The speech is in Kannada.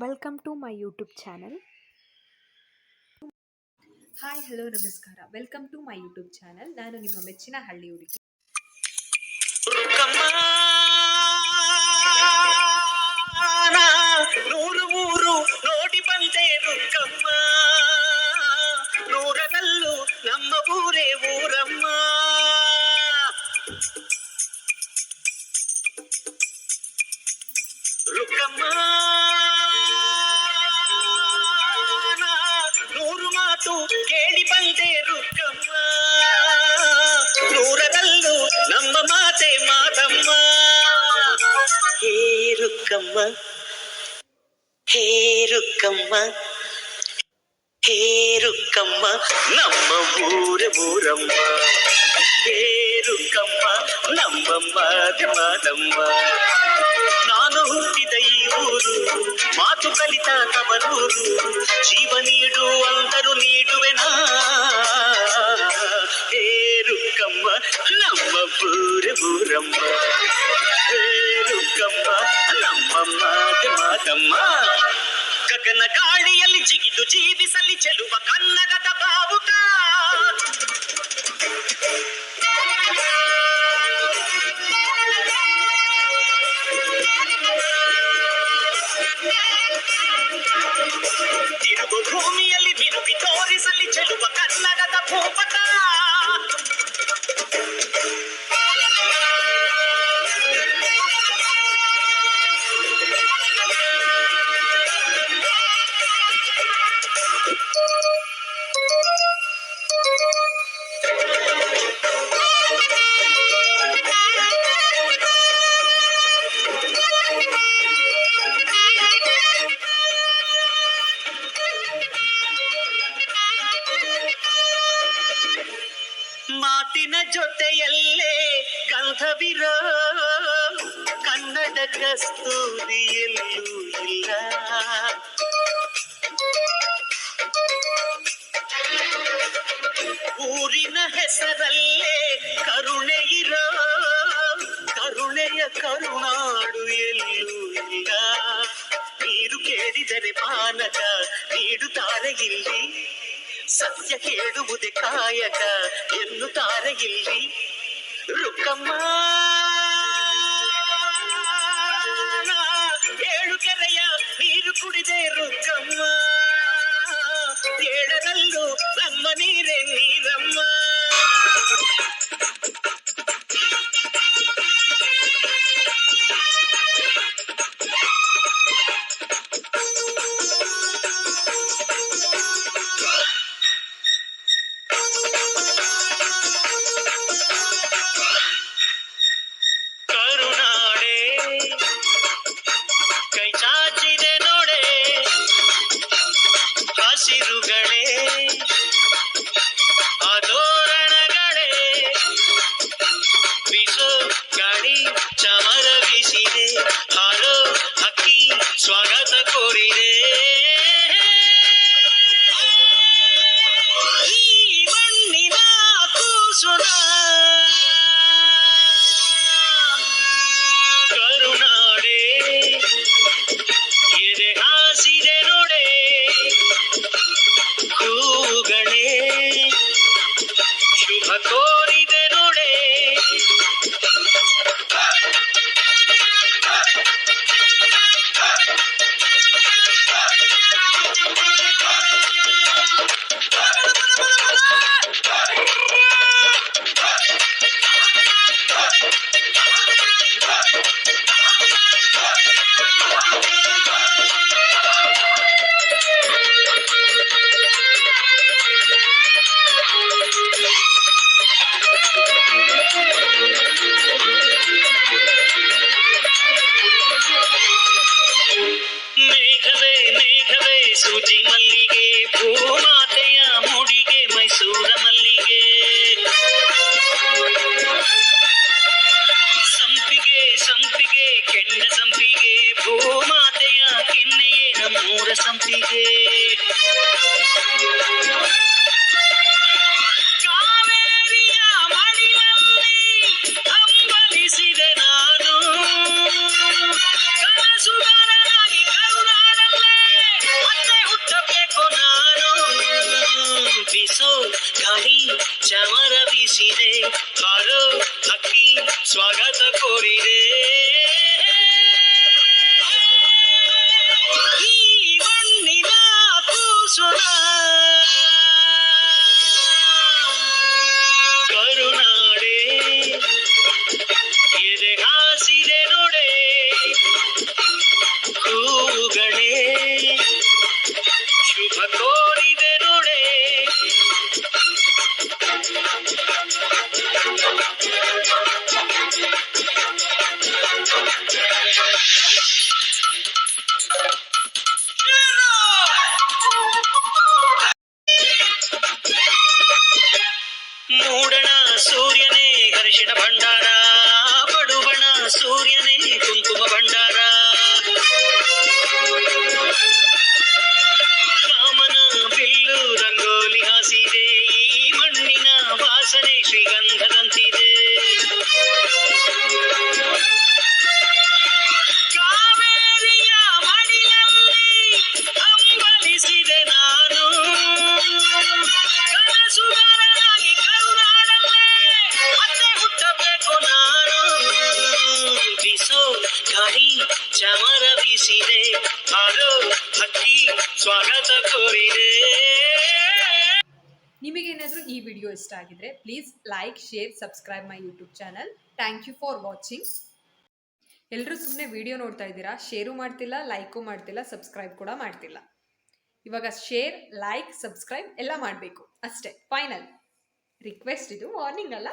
Welcome to my YouTube channel. Hi hello ನಮಸ್ಕಾರ, welcome to my YouTube channel. ನಾನು ನಿಮ್ಮ ಮೆಚ್ಚಿನ ಹಳ್ಳಿ ಹುಡುಗಿ. ನೂರು ಊರು ನೋಡಿ ಬಂದೆ ರುಕ್ಕಮ್ಮ, ನೂರದಲ್ಲೂ ನಮ್ಮ ಊರೇ ಊರಮ್ಮ. ರುಕ್ಕಮ್ಮ ನೂರು ಮಾತು ಕೇಳಿ ಬಂದೆ ರುಕ್ಕಮ್ಮ, ನೂರದಲ್ಲೂ ನಮ್ಮ ಮಾತೆ ಮಾತಮ್ಮ. ಹೇ ರುಕ್ಕಮ್ಮ, ಹೇ ರುಕ್ಕಮ್ಮ, ಹೇ ರುಕ್ಕಮ್ಮ, ನಮ್ಮ ಊರಮ್ಮ. ಹೇ ರುಕ್ಕಮ್ಮ, ನಮ್ಮ ಮಾದಮ್ಮ. ನಾನು ಹುಟ್ಟಿದ ಈ ಊರು, ಮಾತು ಕಲಿತ ತವರೂರು, ಜೀವ ನೀಡು ಅಂದರು ನೀಡುವೆನಾ. ಹೇ ರುಕ್ಕಮ್ಮ, ನಮ್ಮ ಊರಮ್ಮ. ಹೇ ರುಕ್ಕಮ್ಮ, ನಮ್ಮ ಮಾದಮ್ಮ. ಗಗನ ಗಾಳಿಯಲ್ಲಿ ಜಿಗಿದು ಜೀವಿಸಲಿ ಚೆಲುವ ಕನ್ನಡದ ಬಾವುಟ. ತಿರುಗು ಭೂಮಿಯಲ್ಲಿ ಬಿರುಗಿ ತೋರಿಸಲಿ ಚೆಲುವ ಕನ್ನಡದ ಭೂಪಟ. ಮಾತಿನ ಜೊತೆಯಲ್ಲೇ ಗಂಧವಿರೋ ಕನ್ನಡ ಕಸ್ತೂರಿಯಲ್ಲೂ ಇಲ್ಲ. ಊರಿನ ಹೆಸರಲ್ಲೇ ಕರುಣೆ ಇರೋ ಕರುಣೆಯ ಕರುನಾಡು ಎಲ್ಲೂ ಇಲ್ಲ. ನೀರು ಕೇಳಿದರೆ ಪಾನಕ ನೀಡುತ್ತಾರೆ ಇಲ್ಲಿ, ಸತ್ಯ ಕೇಳುವುದೇ ಕಾಯಕ ಎನ್ನುತ್ತಾರೆ ಇಲ್ಲಿ. ರುಕ್ಕಮ್ಮ ಏಳು ಕೆರೆಯ ನೀರು ಕುಡಿದೆ ರುಕ್ಕಮ್ಮ, ಏಳರಲ್ಲೂ ನಮ್ಮ ನೀರೇ ನೀರಮ್ಮ. ಕರುನಾಡೆ ಕೈ ಚಾಚಿದೆ ನೋಡೆ, ಹಸಿರುಗಳೇ ಆದೋರಣಗಳೇ, ಬಿಸೋ ಗಾಳಿ ಚಮರ ಬೀಸಿದೆ, ಹಾರೋ ಹಕ್ಕಿ ಸ್ವಾಗತ ಕೋರಿದೆ. ಈ ಮಣ್ಣಿನ ಕೂಸುನ ಕರುನಾಡೆ ಎದೆ ಹಾಸಿದೆ ನೋಡೆ, ಕೂಗಣೆ ಶುಭ ಕೋರಿದೆ ನೋಡೆ. ಮೇಘವೇ ಮೇಘವೇ ಸೂಜಿ ಮಲ್ಲಿಗೆ, ಭೂಮಾತೆಯ ಮುಡಿಗೆ ಮೈಸೂರ ಮಲ್ಲಿಗೆ. ಸಂಪಿಗೆ ಸಂಪಿಗೆ ಕೆಂಡ ಸಂಪಿಗೆ, ಭೂಮಾತೆಯ ಕೆನ್ನೆಯೇ ನಮ್ಮೂರ ಸಂಪಿಗೆ. ಕಾವೇರಿಯ ಮಡಿಲಲ್ಲಿ ಹಂಬಲಿಸಿದೆ ನಾನು, ಕನಸುಗಾರನಾಗಿ ಕರುನಾಡಲ್ಲೇ ಸುನಾ ಕರುನಾಡೆ ಎದೆ ಹಾಸಿದೆ ನೋಡೆ ಕೂಗಣೆ ಶುಭ ಕೋರಿದೆ ನೋಡೆ ಮೂಡಣ ಸೂರ್ಯನೇ ಹರ್ಷಿಣ ಭಂಡಾರ ಪಡುಬಣ ಸೂರ್ಯನೇ ಕುಂಕುಮ ಭಂಡಾರ ರಾಮನ ಬಿಲ್ಲು ರಂಗೋಲಿ ಹಾಸಿದೆ ಈ ಮಣ್ಣಿನ ವಾಸನೆ ಶ್ರೀಗಂಧದಂತಿದೆ ಕಾವೇರಿಯ ಮಡಿಲಲ್ಲಿ ಹಂಬಲಿಸಿದೆ ನಾನು ಕನಸುಗಾರನಾಗಿ ಕರುನಾಡಲ್ಲೇ ಮತ್ತೆ ಹುಟ್ಟಬೇಕು ನಾನು ಬಿಸೋ ಗಾಳಿ ಚಮರ ಬೀಸಿದೆ ಹಾರೋ ಹಕ್ಕಿ ಸ್ವಾಗತ ಕೋರಿದೆ. ನಿಮಗೇನಾದರೂ ಈ ವಿಡಿಯೋ ಇಷ್ಟ ಆಗಿದ್ರೆ please like, share, subscribe my YouTube channel. Thank you for watching. ಎಲ್ಲರೂ ಸುಮ್ಮನೆ ವಿಡಿಯೋ ನೋಡ್ತಾ ಇದ್ದೀರಾ, ಶೇರು ಮಾಡ್ತಿಲ್ಲ, ಲೈಕು ಮಾಡ್ತಿಲ್ಲ, ಸಬ್ಸ್ಕ್ರೈಬ್ ಕೂಡ ಮಾಡ್ತಿಲ್ಲ. ಇವಾಗ ಶೇರ್, ಲೈಕ್, ಸಬ್ಸ್ಕ್ರೈಬ್ ಎಲ್ಲ ಮಾಡಬೇಕು ಅಷ್ಟೇ. ಫೈನಲ್ ರಿಕ್ವೆಸ್ಟ್, ಇದು ವಾರ್ನಿಂಗ್ ಅಲ್ಲ.